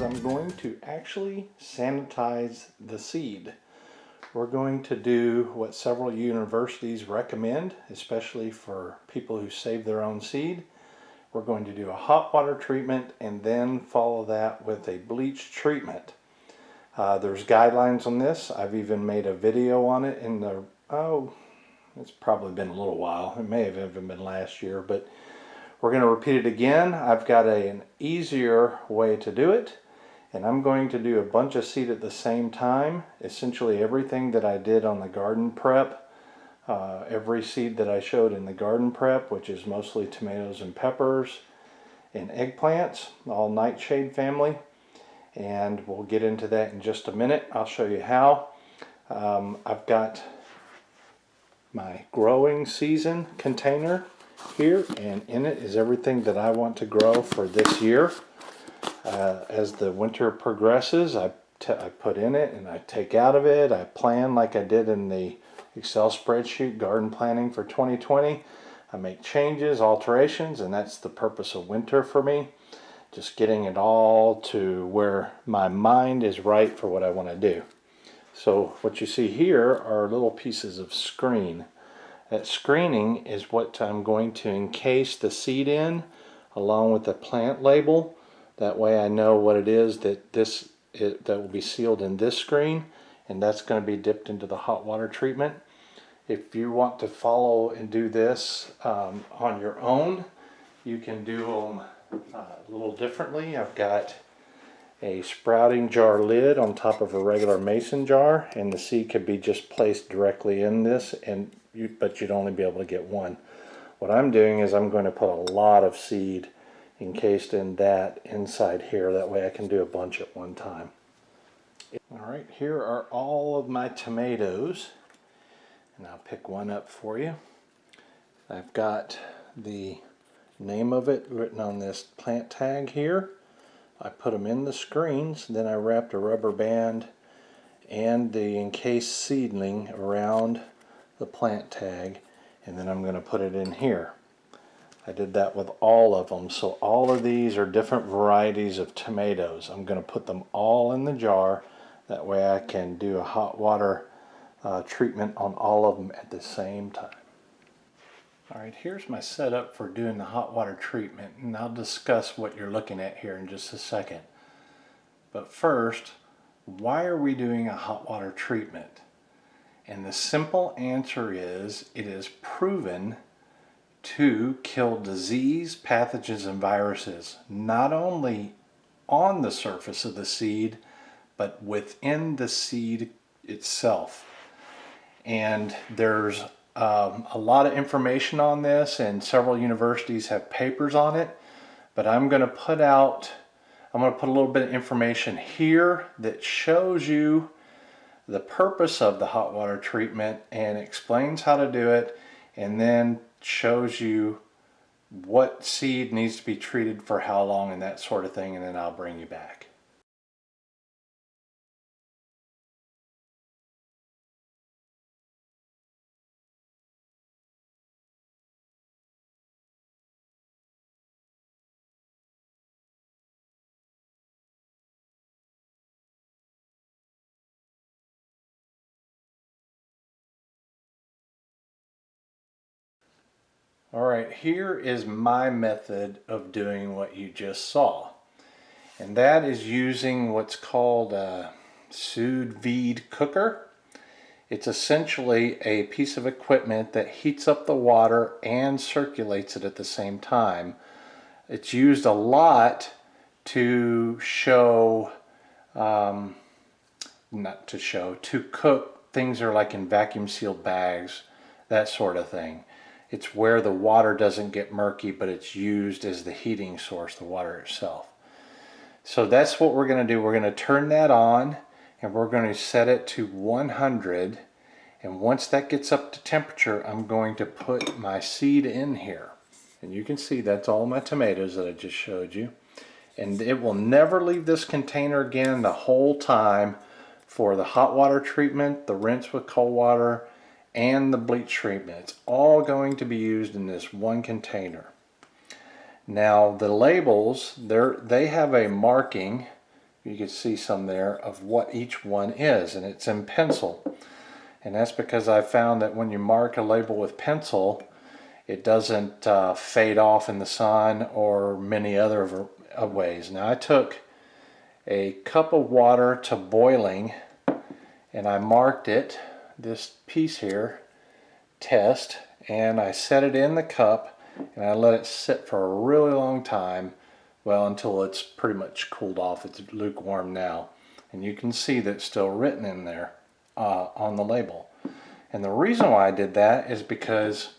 I'm going to actually sanitize the seed. We're going to do what several universities recommend, especially for people who save their own seed. We're going to do a hot water treatment and then follow that with a bleach treatment. There's guidelines on this. I've even made a video on it in the, it's probably been a little while. It may have even been last year, but we're going to repeat it again. I've got an easier way to do it, and I'm going to do a bunch of seed at the same time. Essentially everything that I did on the garden prep, every seed that I showed in the garden prep, which is mostly tomatoes and peppers and eggplants, all nightshade family, and we'll get into that in just a minute. I'll show you how. I've got my growing season container here, and in it is everything that I want to grow for this year. As the winter progresses, I put in it and I take out of it. I plan like I did in the Excel spreadsheet, garden planning for 2020. I make changes, alterations, and that's the purpose of winter for me. Just getting it all to where my mind is right for what I want to do. So what you see here are little pieces of screen. That screening is what I'm going to encase the seed in, along with the plant label. That way I know what it is that that will be sealed in this screen, and that's going to be dipped into the hot water treatment. If you want to follow and do this on your own, you can do them a little differently. I've got a sprouting jar lid on top of a regular mason jar, and the seed could be just placed directly in this, but you'd only be able to get one. What I'm doing is I'm going to put a lot of seed encased in that inside here. That way I can do a bunch at one time. Alright, here are all of my tomatoes, and I'll pick one up for you. I've got the name of it written on this plant tag here. I put them in the screens, then I wrapped a rubber band and the encased seedling around the plant tag, and then I'm going to put it in here. I did that with all of them, so all of these are different varieties of tomatoes. I'm going to put them all in the jar. That way I can do a hot water treatment on all of them at the same time. Alright, here's my setup for doing the hot water treatment, and I'll discuss what you're looking at here in just a second. But first, why are we doing a hot water treatment? And the simple answer is, it is proven to kill disease, pathogens, and viruses, not only on the surface of the seed, but within the seed itself. And there's a lot of information on this, and several universities have papers on it, but I'm going to put a little bit of information here that shows you the purpose of the hot water treatment and explains how to do it, and then shows you what seed needs to be treated for how long and that sort of thing, and then I'll bring you back. Alright, here is my method of doing what you just saw. And that is using what's called a Sous Vide cooker. It's essentially a piece of equipment that heats up the water and circulates it at the same time. It's used a lot to show, to cook things that are like in vacuum sealed bags, that sort of thing. It's where the water doesn't get murky, but it's used as the heating source, the water itself. So that's what we're going to do. We're going to turn that on, and we're going to set it to 100. And once that gets up to temperature, I'm going to put my seed in here. And you can see that's all my tomatoes that I just showed you. And it will never leave this container again the whole time for the hot water treatment, the rinse with cold water, and the bleach treatment. It's all going to be used in this one container. Now the labels, they have a marking you can see some there of what each one is, and it's in pencil. And that's because I found that when you mark a label with pencil, it doesn't fade off in the sun or many other ways. Now I took a cup of water to boiling and I marked it, this piece here, test, and I set it in the cup and I let it sit for a really long time, well, until it's pretty much cooled off. It's lukewarm now, and you can see that it's still written in there on the label. And the reason why I did that is because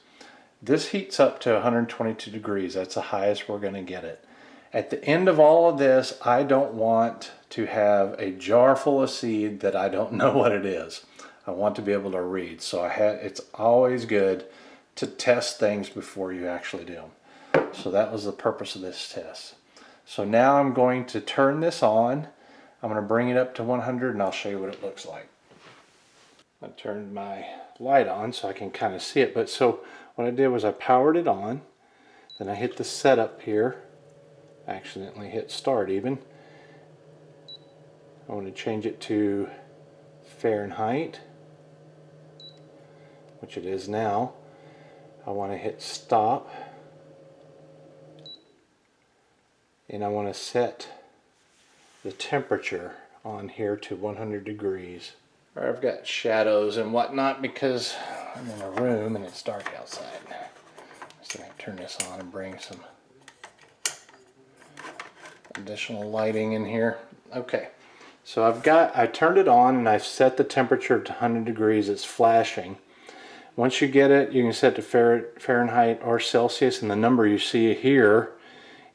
this heats up to 122 degrees. That's the highest we're going to get it. At the end of all of this, I don't want to have a jar full of seed that I don't know what it is. I want to be able to read. So it's always good to test things before you actually do them. So that was the purpose of this test. So now I'm going to turn this on. I'm going to bring it up to 100 and I'll show you what it looks like. I turned my light on so I can kind of see it. But so what I did was I powered it on. Then I hit the setup here. Accidentally hit start even. I want to change it to Fahrenheit, which it is now. I want to hit stop, and I want to set the temperature on here to 100 degrees. I've got shadows and whatnot because I'm in a room and it's dark outside. So I turn this on and bring some additional lighting in here. Okay, so I turned it on and I've set the temperature to 100 degrees. It's flashing. Once you get it, you can set to Fahrenheit or Celsius, and the number you see here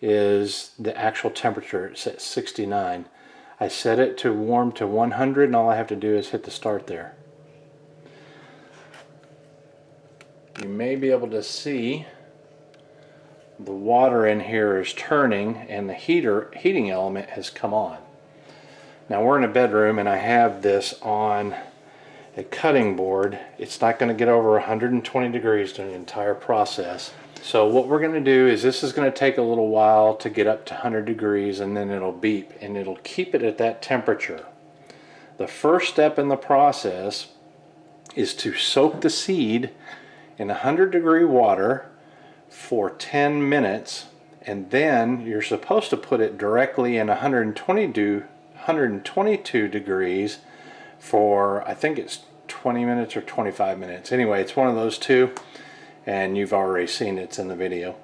is the actual temperature. It's at 69. I set it to warm to 100, and all I have to do is hit the start there. You may be able to see the water in here is turning and the heating element has come on. Now we're in a bedroom and I have this on a cutting board. It's not going to get over 120 degrees during the entire process. So what we're going to do is this is going to take a little while to get up to 100 degrees, and then it'll beep and it'll keep it at that temperature. The first step in the process is to soak the seed in 100-degree water for 10 minutes, and then you're supposed to put it directly in 122 degrees for, I think it's 20 minutes or 25 minutes. Anyway, it's one of those two, and you've already seen it's in the video.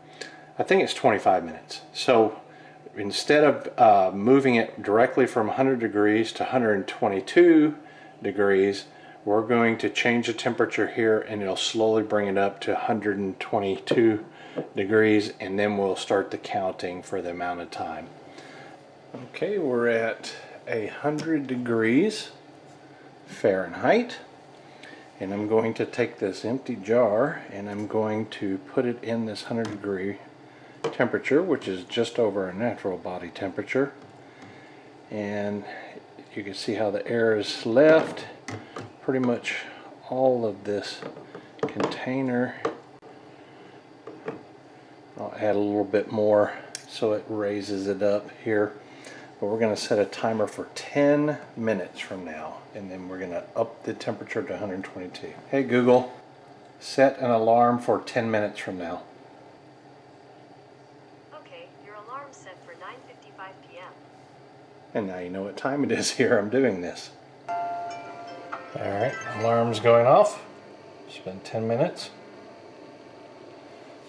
I think it's 25 minutes. So instead of moving it directly from 100 degrees to 122 degrees, we're going to change the temperature here, and it'll slowly bring it up to 122 degrees, and then we'll start the counting for the amount of time. Okay, we're at 100 degrees Fahrenheit, and I'm going to take this empty jar and I'm going to put it in this 100-degree temperature, which is just over a natural body temperature. And you can see how the air is left. Pretty much all of this container. I'll add a little bit more so it raises it up here. But we're going to set a timer for 10 minutes from now, and then we're going to up the temperature to 122. Hey Google, set an alarm for 10 minutes from now. Okay, your alarm's set for 9:55 p.m. And now you know what time it is here. I'm doing this. Alright, alarm's going off. It's been 10 minutes.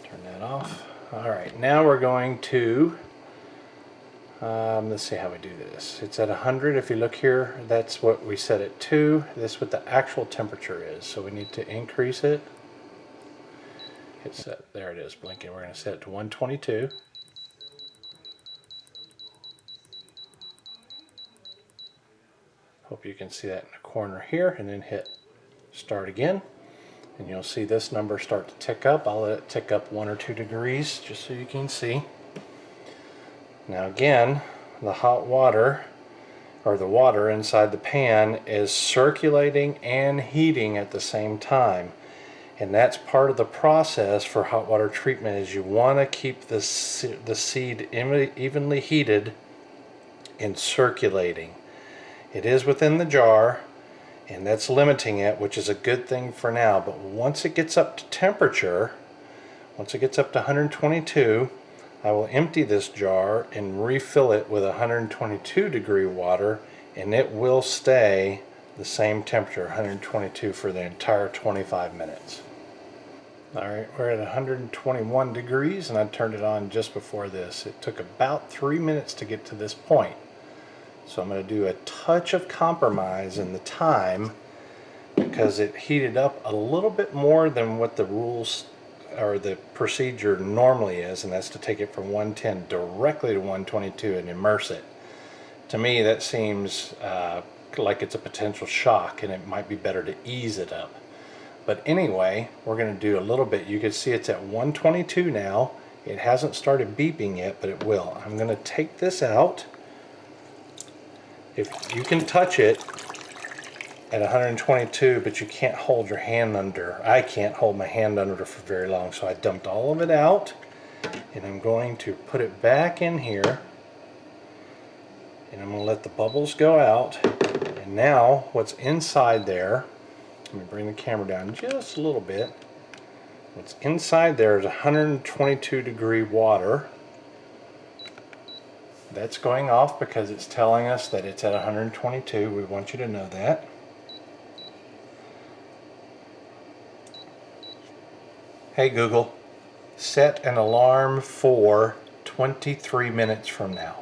Turn that off. Alright, now we're going to, let's see how we do this. It's at 100. If you look here, that's what we set it to. This is what the actual temperature is. So we need to increase it. Hit set. There it is, blinking. We're going to set it to 122. Hope you can see that in the corner here, and then hit start again. And you'll see this number start to tick up. I'll let it tick up 1 or 2 degrees just so you can see. Now again, the hot water, or the water inside the pan, is circulating and heating at the same time. And that's part of the process for hot water treatment, is you want to keep the seed evenly heated and circulating. It is within the jar, and that's limiting it, which is a good thing for now. But once it gets up to temperature, once it gets up to 122, I will empty this jar and refill it with 122 degree water, and it will stay the same temperature, 122, for the entire 25 minutes. Alright, we're at 121 degrees, and I turned it on just before this. It took about 3 minutes to get to this point. So I'm going to do a touch of compromise in the time, because it heated up a little bit more than what the rules or the procedure normally is, and that's to take it from 110 directly to 122 and immerse it. To me, that seems like it's a potential shock, and it might be better to ease it up. But anyway, we're going to do a little bit. You can see it's at 122 now. It hasn't started beeping yet, but it will. I'm going to take this out. If you can touch it at 122, but you can't hold your hand under. I can't hold my hand under it for very long, so I dumped all of it out, and I'm going to put it back in here, and I'm going to let the bubbles go out. And now what's inside there, let me bring the camera down just a little bit. What's inside there is 122 degree water. That's going off because it's telling us that it's at 122. We want you to know that. Hey Google, set an alarm for 23 minutes from now.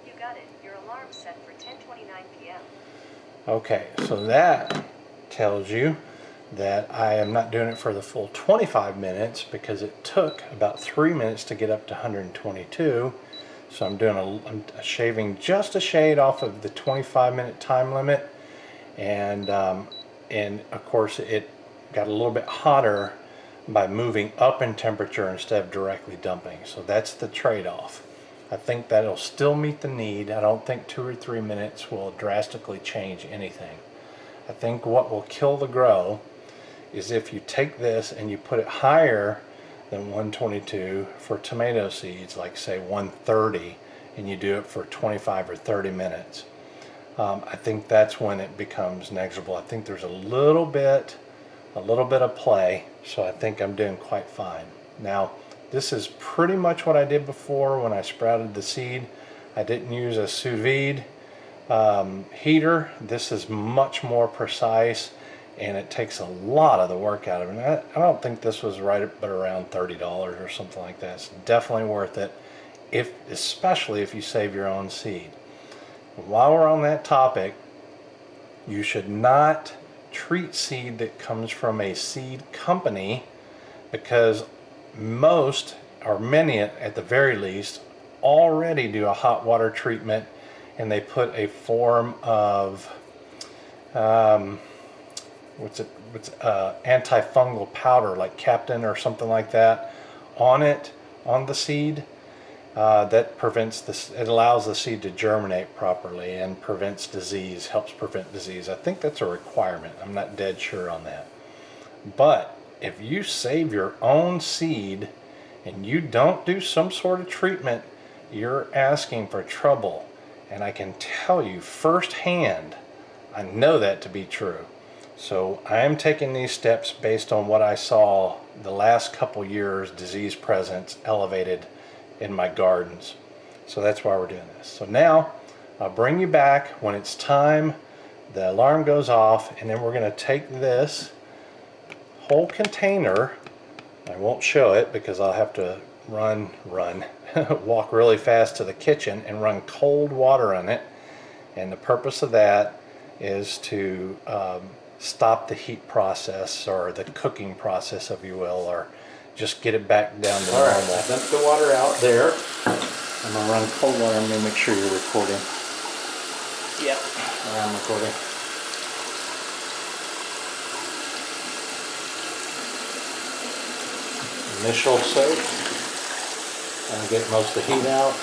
You got it. Your alarm's set for 10:29 p.m. Okay, so that tells you that I am not doing it for the full 25 minutes because it took about 3 minutes to get up to 122. So I'm shaving just a shade off of the 25-minute time limit, and of course it got a little bit hotter by moving up in temperature instead of directly dumping. So that's the trade-off. I think that'll still meet the need. I don't think 2 or 3 minutes will drastically change anything. I think what will kill the grow is if you take this and you put it higher than 122 for tomato seeds, like say 130, and you do it for 25 or 30 minutes. I think that's when it becomes negligible. I think there's a little bit of play, so I think I'm doing quite fine. Now, this is pretty much what I did before when I sprouted the seed. I didn't use a Sous Vide heater. This is much more precise, and it takes a lot of the work out of it. I don't think this was right but around $30 or something like that. It's definitely worth it, especially if you save your own seed. While we're on that topic, you should not treat seed that comes from a seed company, because most, or many at the very least, already do a hot water treatment, and they put a form of antifungal powder like Captain or something like that on the seed. That prevents this. It allows the seed to germinate properly and prevents disease, helps prevent disease. I think that's a requirement. I'm not dead sure on that. But if you save your own seed and you don't do some sort of treatment, you're asking for trouble. And I can tell you firsthand, I know that to be true. So I am taking these steps based on what I saw the last couple years, disease presence elevated in my gardens. So that's why we're doing this. So now I'll bring you back when it's time. The alarm goes off, and then we're going to take this whole container. I won't show it because I'll have to walk really fast to the kitchen and run cold water on it. And the purpose of that is to stop the heat process, or the cooking process, if you will, or just get it back down to normal. Alright, I dumped the water out there. I'm going to run cold water. I'm going to make sure you're recording. Yep, I am recording. Initial soak. I'll get most of the heat out.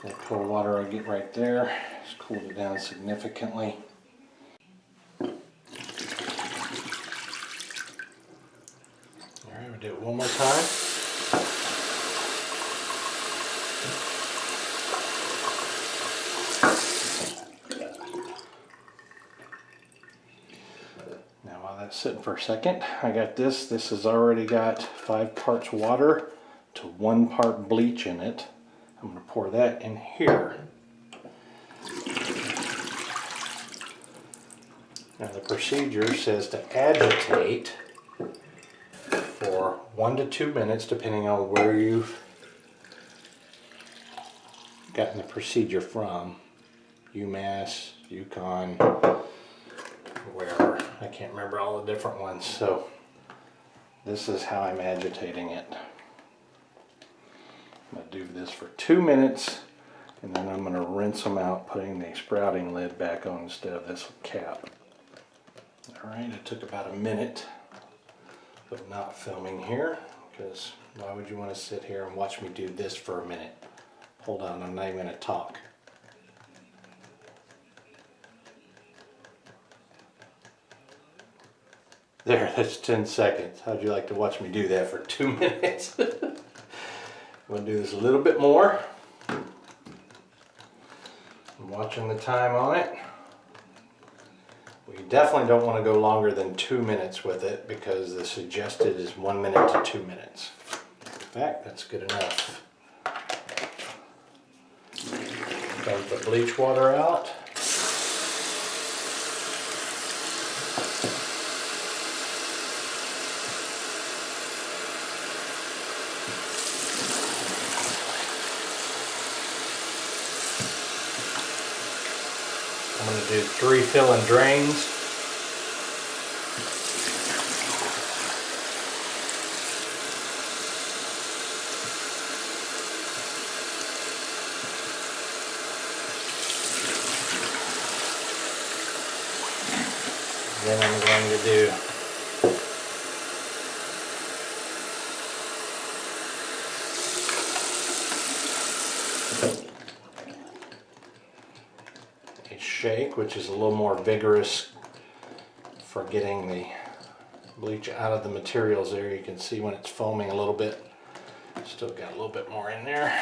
That cold water I get right there. Just cooled it down significantly. Alright, we'll do it one more sitting for a second. I got this. This has already got 5 parts water to 1 part bleach in it. I'm going to pour that in here. Now the procedure says to agitate for 1 to 2 minutes, depending on where you've gotten the procedure from. UMass, Yukon, wherever. I can't remember all the different ones. So this is how I'm agitating it. I'm going to do this for 2 minutes, and then I'm going to rinse them out, putting the sprouting lid back on instead of this cap. Alright, it took about a minute of not filming here, because why would you want to sit here and watch me do this for a minute? Hold on, I'm not even going to talk. There, that's 10 seconds. How'd you like to watch me do that for 2 minutes? I'm going to do this a little bit more. I'm watching the time on it. We definitely don't want to go longer than 2 minutes with it because the suggested is 1 minute to 2 minutes. In fact, that's good enough. Dump the bleach water out. I'm going to do 3 fill and drains. Then I'm going to do a shake, which is a little more vigorous for getting the bleach out of the materials there. You can see when it's foaming a little bit. Still got a little bit more in there.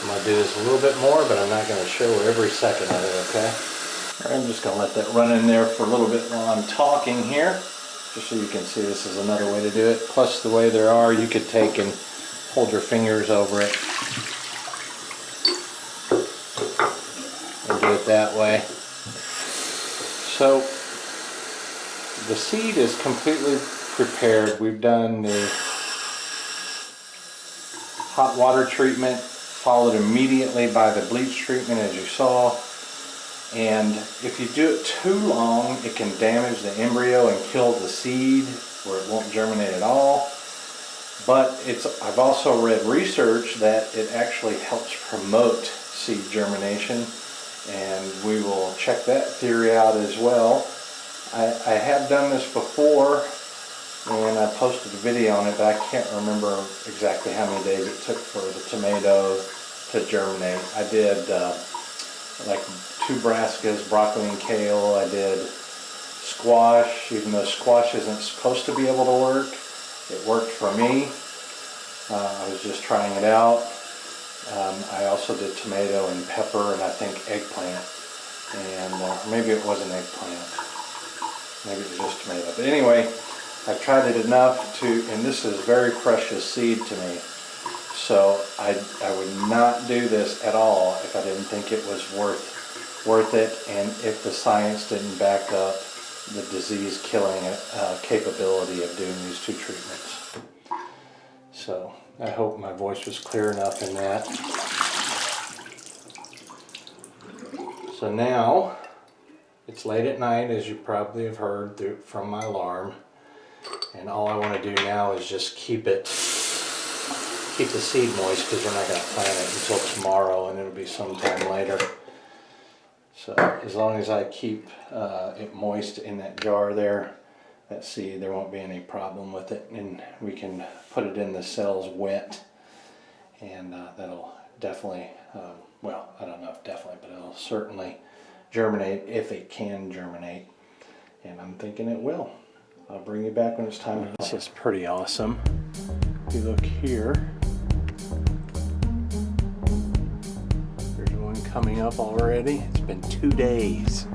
I'm going to do this a little bit more, but I'm not going to show every second of it, okay? All right, I'm just going to let that run in there for a little bit while I'm talking here, just so you can see this is another way to do it. Plus the way there are, you could take and hold your fingers over it and do it that way. So the seed is completely prepared. We've done the hot water treatment, followed immediately by the bleach treatment, as you saw. And if you do it too long, it can damage the embryo and kill the seed, where it won't germinate at all. But I've also read research that it actually helps promote seed germination, and we will check that theory out as well. I have done this before, and I posted a video on it, but I can't remember exactly how many days it took for the tomato to germinate. I did like 2 brassicas, broccoli and kale. I did squash, even though squash isn't supposed to be able to work. It worked for me. I was just trying it out. I also did tomato and pepper, and I think eggplant. And maybe it wasn't eggplant. Maybe it was just tomato. But anyway, I've tried it enough to, and this is very precious seed to me. So I would not do this at all if I didn't think it was worth it, and if the science didn't back up the disease killing capability of doing these 2 treatments. So I hope my voice was clear enough in that. So now it's late at night, as you probably have heard from my alarm, and all I want to do now is just keep the seed moist, because we're not going to plant it until tomorrow, and it'll be sometime later. So as long as I keep it moist in that jar there, that seed, there won't be any problem with it, and we can put it in the cells wet, and that'll definitely, well, I don't know if definitely, but it'll certainly germinate if it can germinate, and I'm thinking it will. I'll bring you back when it's time to plant. This is pretty awesome. If you look here, coming up already. It's been 2 days.